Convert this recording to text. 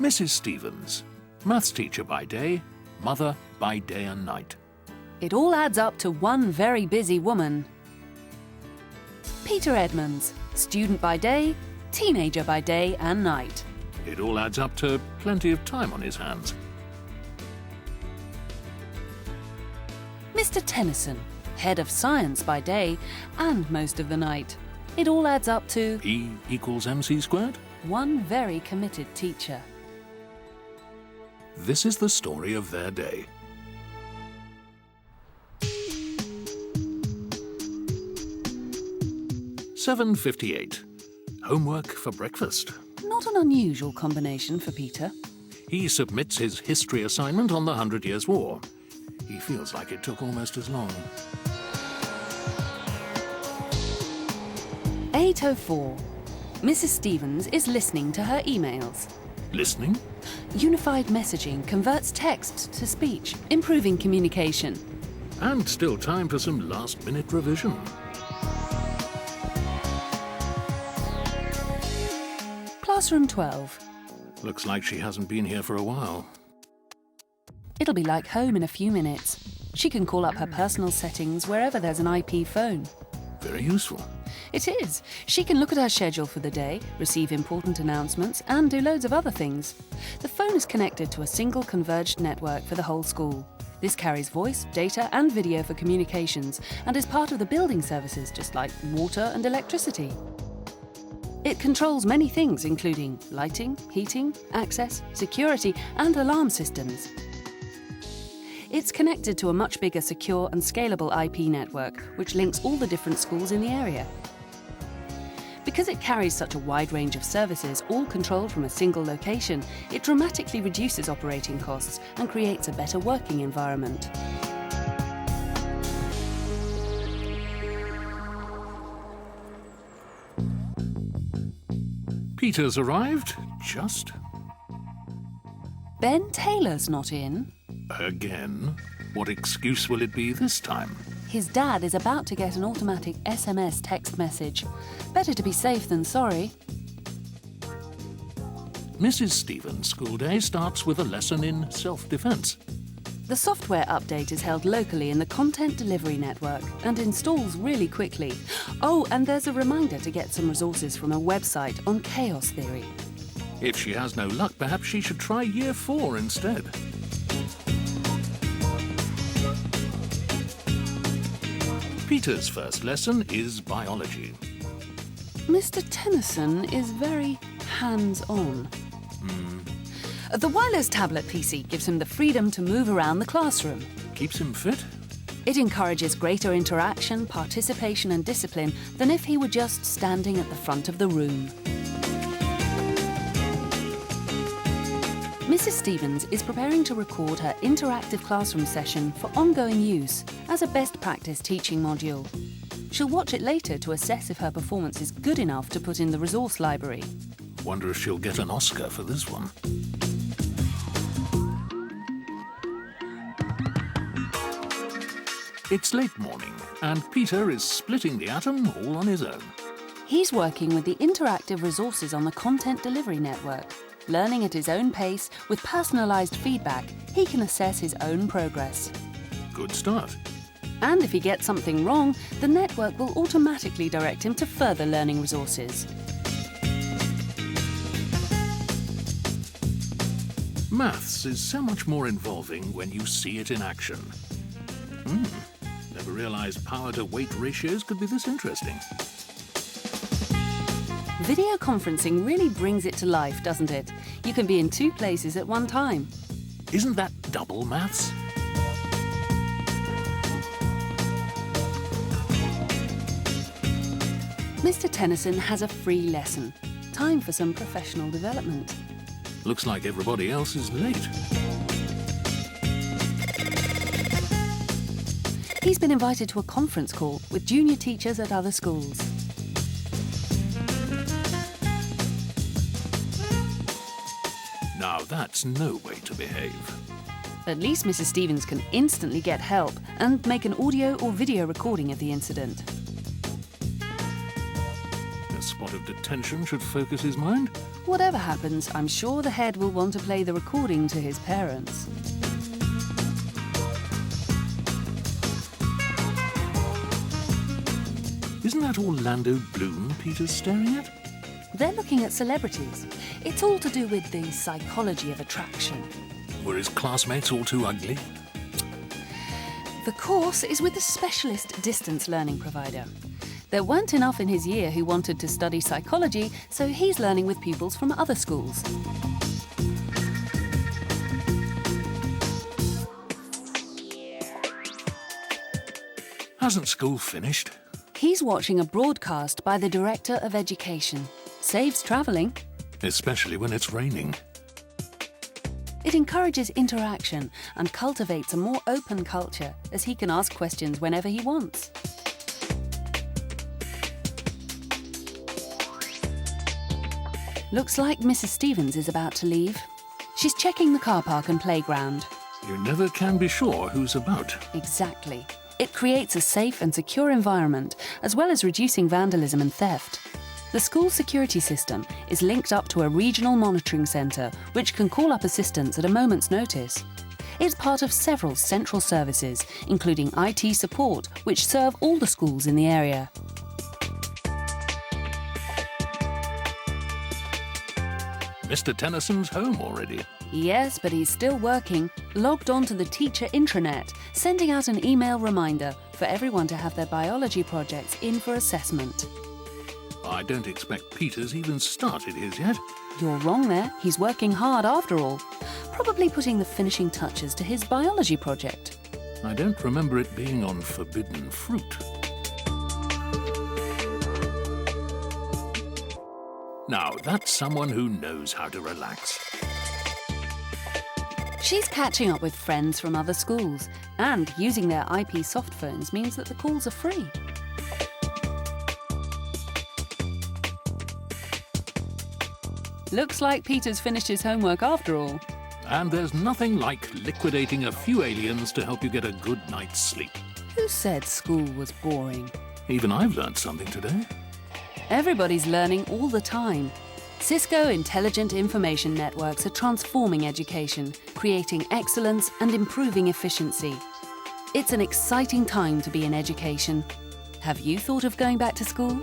Mrs. Stevens, maths teacher by day, mother by day and night. It all adds up to one very busy woman. Peter Edmonds, student by day, teenager by day and night. It all adds up to plenty of time on his hands. Mr. Tennyson, head of science by day and most of the night. It all adds up to E equals MC squared? one very committed teacher. This is the story of their day. "7:58. Homework for breakfast. Not an unusual combination for Peter. He submits his history assignment on the 100 Years' War. He feels like it took almost as long. 8:04. Mrs. Stevens is listening to her emails. Listening? Unified messaging converts text to speech, improving communication. And still time for some last-minute revision. Classroom 12. Looks like she hasn't been here for a while. It'll be like home in a few minutes. She can call up her personal settings wherever there's an IP phone. Very useful. It is. She can look at her schedule for the day, receive important announcements, and do loads of other things. The phone is connected to a single converged network for the whole school. This carries voice, data, and video for communications, and is part of the building services, just like water and electricity. It controls many things, including lighting, heating, access, security, and alarm systems. It's connected to a much bigger, secure and scalable IP network, which links all the different schools in the area. Because it carries such a wide range of services, all controlled from a single location, it dramatically reduces operating costs and creates a better working environment. Peter's arrived, just Ben Taylor's not in. again. What excuse will it be this time? His dad is about to get an automatic SMS text message. Better to be safe than sorry. Mrs. Stevens' school day starts with a lesson in self-defense. The software update is held locally in the content delivery network and installs really quickly. Oh, and there's a reminder to get some resources from a website on chaos theory. If she has no luck, perhaps she should try Year 4 instead. Peter's first lesson is biology. Mr. Tennyson is very hands-on. The wireless tablet PC gives him the freedom to move around the classroom. Keeps him fit? It encourages greater interaction, participation and discipline than if he were just standing at the front of the room. Mrs. Stevens is preparing to record her interactive classroom session for ongoing use as a best practice teaching module. She'll watch it later to assess if her performance is good enough to put in the resource library. Wonder if she'll get an Oscar for this one. It's late morning, and Peter is splitting the atom all on his own. He's working with the interactive resources on the content delivery network. Learning at his own pace, with personalised feedback, he can assess his own progress. Good start. And if he gets something wrong, the network will automatically direct him to further learning resources. Maths is so much more involving when you see it in action. Never realised power-to-weight ratios could be this interesting. Video conferencing really brings it to life, doesn't it? You can be in two places at one time. Isn't that double maths? Mr. Tennyson has a free lesson. Time for some professional development. Looks like everybody else is late. He's been invited to a conference call with junior teachers at other schools. Now that's no way to behave. At least Mrs. Stevens can instantly get help and make an audio or video recording of the incident. A spot of detention should focus his mind. Whatever happens, I'm sure the head will want to play the recording to his parents. Isn't that Orlando Bloom Peter's staring at? They're looking at celebrities. It's all to do with the psychology of attraction. Were his classmates all too ugly? The course is with a specialist distance learning provider. There weren't enough in his year who wanted to study psychology, so he's learning with pupils from other schools. Hasn't school finished? He's watching a broadcast by the Director of Education. Saves travelling. Especially when it's raining. It encourages interaction and cultivates a more open culture, as he can ask questions whenever he wants. Looks like Mrs. Stevens is about to leave. She's checking the car park and playground. You never can be sure who's about. Exactly. It creates a safe and secure environment, as well as reducing vandalism and theft. The school security system is linked up to a regional monitoring centre, which can call up assistance at a moment's notice. It's part of several central services, including IT support, which serve all the schools in the area. Mr. Tennyson's home already. Yes, but he's still working, logged on to the teacher intranet, sending out an email reminder for everyone to have their biology projects in for assessment. I don't expect Peter's even started his yet. You're wrong there. He's working hard after all. Probably putting the finishing touches to his biology project. I don't remember it being on forbidden fruit. Now, that's someone who knows how to relax. She's catching up with friends from other schools, and using their IP soft phones means that the calls are free. Looks like Peter's finished his homework after all. And there's nothing like liquidating a few aliens to help you get a good night's sleep. Who said school was boring? Even I've learned something today. Everybody's learning all the time. Cisco Intelligent Information Networks are transforming education, creating excellence and improving efficiency. It's an exciting time to be in education. Have you thought of going back to school?